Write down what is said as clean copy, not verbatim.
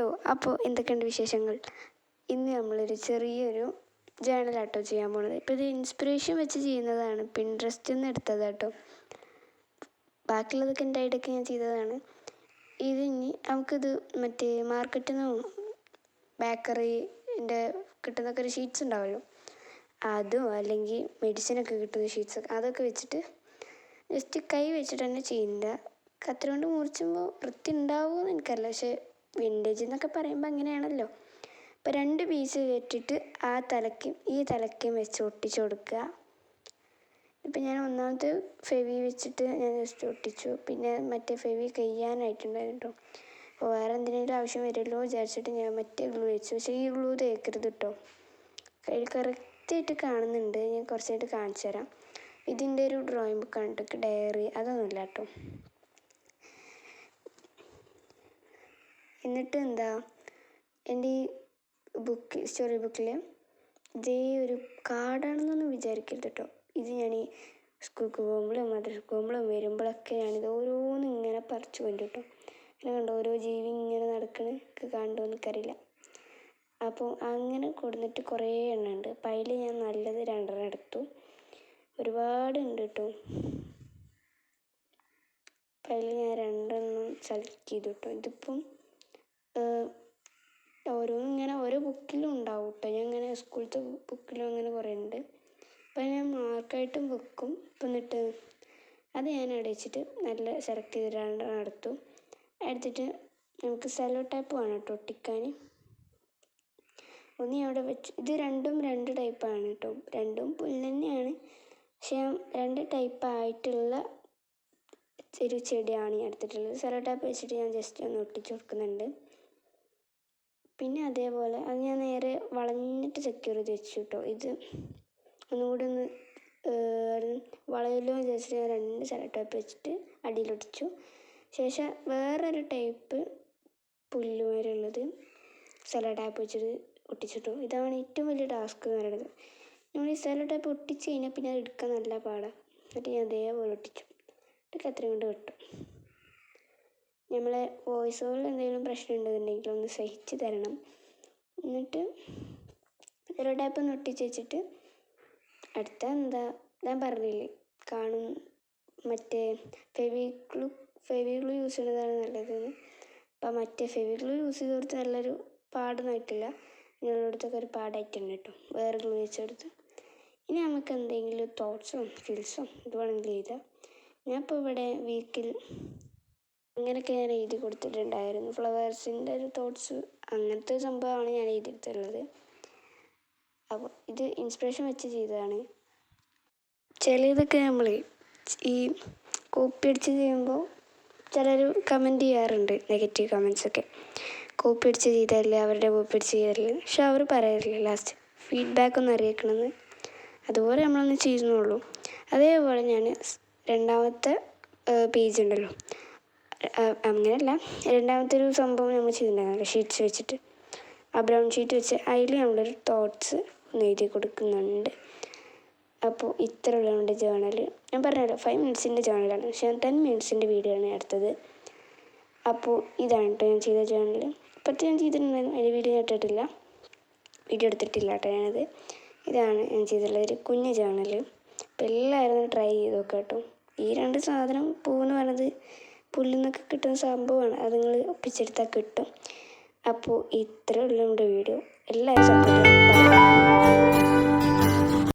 Hello, അപ്പോൾ എന്തൊക്കെയുണ്ട് വിശേഷങ്ങൾ? ഇന്ന് നമ്മളൊരു ചെറിയൊരു ജേണലാട്ടോ ചെയ്യാൻ പോണത്. ഇപ്പോൾ ഇത് ഇൻസ്പിറേഷൻ വെച്ച് ചെയ്യുന്നതാണ്, പിൻട്രസ്റ്റിൽ നിന്ന് എടുത്തത് കേട്ടോ. ബാക്കിയുള്ളതൊക്കെ എൻ്റെ ഐഡിയൊക്കെ ഞാൻ ചെയ്തതാണ്. ഇനി നമുക്കിത് മറ്റേ മാർക്കറ്റിൽ നിന്നും ബേക്കറിൻ്റെ കിട്ടുന്നൊക്കെ ഒരു ഷീറ്റ്സ് ഉണ്ടാവുമല്ലോ, അതും അല്ലെങ്കിൽ മെഡിസിനൊക്കെ കിട്ടുന്ന ഷീറ്റ്സ് അതൊക്കെ വെച്ചിട്ട് ജസ്റ്റ് കൈ വെച്ചിട്ട് തന്നെ ചെയ്യുന്ന. കത്രി കൊണ്ട് മുറിച്ചുമ്പോൾ വൃത്തി ഉണ്ടാവുമെന്ന് എനിക്കറിയില്ല, പക്ഷേ വിൻറ്റേജ് എന്നൊക്കെ പറയുമ്പോൾ അങ്ങനെയാണല്ലോ. അപ്പോൾ 2 പീസ് കെട്ടിയിട്ട് ആ തലയ്ക്കും ഈ തലയ്ക്കും വെച്ച് ഒട്ടിച്ച് കൊടുക്കുക. ഇപ്പം ഞാൻ ഒന്നാമത്തെ ഫെവി വെച്ചിട്ട് ഞാൻ ജസ്റ്റ് ഒട്ടിച്ചു. പിന്നെ മറ്റേ ഫെവി കഴിയാനായിട്ടുണ്ടായിരുന്നു കേട്ടോ. അപ്പോൾ വേറെ എന്തിനേലും ആവശ്യം വരുമല്ലോ വിചാരിച്ചിട്ട് ഞാൻ മറ്റേ ഗ്ലൂ വെച്ചു. പക്ഷേ ഈ ഗ്ലൂ തേക്കരുത് കേട്ടോ. കയ്യിൽ കറക്റ്റായിട്ട് കാണുന്നുണ്ട്, ഞാൻ കുറച്ചായിട്ട് കാണിച്ചു തരാം. ഇതിൻ്റെ ഒരു ഡ്രോയിങ് ബുക്കാണ് കേട്ടോ, ഡയറി അതൊന്നുമില്ല കേട്ടോ. എന്നിട്ട് എന്താ, എൻ്റെ ഈ സ്റ്റോറി ബുക്കിൽ ഇതേ ഒരു കാർഡാണെന്നൊന്നും വിചാരിക്കരുത് കേട്ടോ. ഇത് ഞാൻ ഈ സ്കൂൾക്ക് പോകുമ്പോഴും മദ്രസക്ക് പോകുമ്പോഴും വരുമ്പോഴൊക്കെ ഞാനിത് ഓരോന്നും ഇങ്ങനെ പറിച്ചു കൊണ്ടു കേട്ടോ. അങ്ങനെ കണ്ടോ, ഓരോ ജീവി ഇങ്ങനെ നടക്കണൊക്കെ കണ്ടോ എനിക്കറിയില്ല. അപ്പോൾ അങ്ങനെ കൊടുത്തിട്ട് കുറേ എണ്ണം ഉണ്ട്. അപ്പം അതിൽ ഞാൻ നല്ലത് 2 എടുത്തു. ഒരുപാടുണ്ട് കേട്ടോ. അപ്പം അതിൽ ഞാൻ 2 സെലക്ട് ചെയ്തു കേട്ടോ. ഇതിപ്പം ഓരോന്നിങ്ങനെ ഓരോ ബുക്കിലും ഉണ്ടാവും കേട്ടോ. ഞാൻ ഇങ്ങനെ സ്കൂളത്തെ ബുക്കിലും അങ്ങനെ കുറേ ഉണ്ട്. അപ്പം ഞാൻ മാർക്കായിട്ടും വെക്കും. ഇപ്പം എന്നിട്ട് അത് ഞാൻ അവിടെ വെച്ചിട്ട് നല്ല സെലക്ട് ചെയ്ത് 2 എടുത്തിട്ട് നമുക്ക് സെല്ലോ ടൈപ്പ് വേണം കേട്ടോ ഒട്ടിക്കാൻ. ഒന്ന് അവിടെ വെച്ച്, ഇത് 2 ടൈപ്പാണ് കേട്ടോ. 2 പുല്ല് തന്നെയാണ്, പക്ഷേ 2 ടൈപ്പായിട്ടുള്ള ഒരു ചെടിയാണ് ഞാൻ എടുത്തിട്ടുള്ളത്. സെല്ലോ ടൈപ്പ് വെച്ചിട്ട് ഞാൻ ജസ്റ്റ് ഒന്ന് ഒട്ടിച്ച് കൊടുക്കുന്നുണ്ട്. പിന്നെ അതേപോലെ അത് ഞാൻ നേരെ വളഞ്ഞിട്ട് സെക്യൂർ ചെയ്ത് വെച്ചു കേട്ടോ. ഇത് ഒന്നുകൂടി ഒന്ന് വളയല്ലോ വിചാരിച്ചിട്ട് ഞാൻ 2 സെല്ലോ ടൈപ്പ് വെച്ചിട്ട് അടിയിലൊട്ടിച്ചു. ശേഷം വേറൊരു ടൈപ്പ് പുല്ലുമാരുള്ളത് സെല്ലോ ടൈപ്പ് വെച്ചിട്ട് ഒട്ടിച്ചിട്ടു. ഇതാണ് ഏറ്റവും വലിയ ടാസ്ക് എന്ന് പറയുന്നത്. നമ്മൾ ഈ സെല്ലോ ടൈപ്പ് ഒട്ടിച്ച് കഴിഞ്ഞാൽ പിന്നെ അത് എടുക്കാൻ നല്ല പാടാണ്. എന്നിട്ട് ഞാൻ അതേപോലെ ഒട്ടിച്ചു. എന്നിട്ട് കത്രി കൊണ്ട് വെട്ടും. നമ്മളെ വോയിസ് ഓവറിൽ എന്തെങ്കിലും പ്രശ്നം ഉണ്ടെന്നുണ്ടെങ്കിൽ ഒന്ന് സഹിച്ച് തരണം. എന്നിട്ട് സെല്ലോ ടൈപ്പ് ഒന്ന് ഒട്ടിച്ച് വെച്ചിട്ട് അടുത്ത എന്താ ഞാൻ പറഞ്ഞില്ലേ കാണും, മറ്റേ ഫെവിഗ്ലൂ യൂസ് ചെയ്യുന്നതാണ് നല്ലതെന്ന്. അപ്പം മറ്റേ ഫെവിഗ്ലൂ യൂസ് ചെയ്ത് കൊടുത്ത് നല്ലൊരു പാടൊന്നും ആയിട്ടില്ല. ഞങ്ങളടുത്തൊക്കെ ഒരു പാടായിട്ടുണ്ട് കേട്ടോ, വേറെ ഗ്ലൂ വെച്ചെടുത്ത്. ഇനി നമുക്ക് എന്തെങ്കിലും തോട്ട്സോ ഫീൽസോ ഇത് വേണമെങ്കിൽ എഴുതാം. ഞാൻ ഇപ്പോൾ ഇവിടെ വീക്കിൽ അങ്ങനെയൊക്കെ ഞാൻ എഴുതി കൊടുത്തിട്ടുണ്ടായിരുന്നു. ഫ്ലവേഴ്സിൻ്റെ ഒരു തോട്ട്സ് അങ്ങനത്തെ സംഭവമാണ് ഞാൻ എഴുതിയെടുത്തുള്ളത്. അപ്പോൾ ഇത് ഇൻസ്പിറേഷൻ വെച്ച് ചെയ്തതാണ്. ചിലതൊക്കെ നമ്മൾ ഈ കോപ്പി അടിച്ച് ചെയ്യുമ്പോൾ ചിലർ കമൻറ്റ് ചെയ്യാറുണ്ട്, നെഗറ്റീവ് കമൻസൊക്കെ. കോപ്പി അടിച്ച് ചെയ്തതല്ലേ, അവരുടെ കോപ്പി അടിച്ച് ചെയ്തതല്ലേ. പക്ഷെ അവർ പറയാറില്ല ലാസ്റ്റ് ഫീഡ്ബാക്ക് ഒന്ന് അറിയിക്കണമെന്ന്. അതുപോലെ നമ്മളൊന്ന് ചെയ്യുന്നുള്ളൂ. അതേപോലെ ഞാൻ 2ാമത്തെ പേജ് ഉണ്ടല്ലോ, അങ്ങനെയല്ല, 2ാമത്തെ ഒരു സംഭവം നമ്മൾ ചെയ്തിട്ടുണ്ടായിരുന്നല്ലോ ഷീറ്റ്സ് വെച്ചിട്ട്, ആ ബ്രൗൺ ഷീറ്റ് വെച്ച് അതിൽ നമ്മളൊരു തോട്ട്സ് ഒന്ന് എഴുതി കൊടുക്കുന്നുണ്ട്. അപ്പോൾ ഇത്ര ഉള്ളതുകൊണ്ട് ജേണൽ ഞാൻ പറഞ്ഞല്ലോ 5 മിനിറ്റ്സിൻ്റെ ജേണലാണ്, പക്ഷേ 10 മിനിറ്റ്സിൻ്റെ വീഡിയോ ആണ് എടുത്തത്. അപ്പോൾ ഇതാണ് കേട്ടോ ഞാൻ ചെയ്ത ജേണൽ. ഇപ്പോഴത്തെ ഞാൻ ചെയ്തിട്ടുണ്ടായിരുന്നു, അതിൻ്റെ വീഡിയോ ഞാൻ ഇട്ടിട്ടില്ല, വീഡിയോ എടുത്തിട്ടില്ല കേട്ടോ ഞാനത്. ഇതാണ് ഞാൻ ചെയ്തിട്ടുള്ള ഒരു കുഞ്ഞ് ജേണൽ. അപ്പോൾ എല്ലാവരും ട്രൈ ചെയ്ത് നോക്കാം കേട്ടോ. ഈ 2 സാധനം പൂവെന്ന് പറയുന്നത് പുല്ലിൽ നിന്നൊക്കെ കിട്ടുന്ന സംഭവമാണ്, അത് നിങ്ങൾ ഒപ്പിച്ചെടുത്താൽ കിട്ടും. അപ്പോൾ ഇത്രയുള്ള നമ്മുടെ വീഡിയോ. എല്ലാവരും സപ്പോർട്ട് ചെയ്യാം.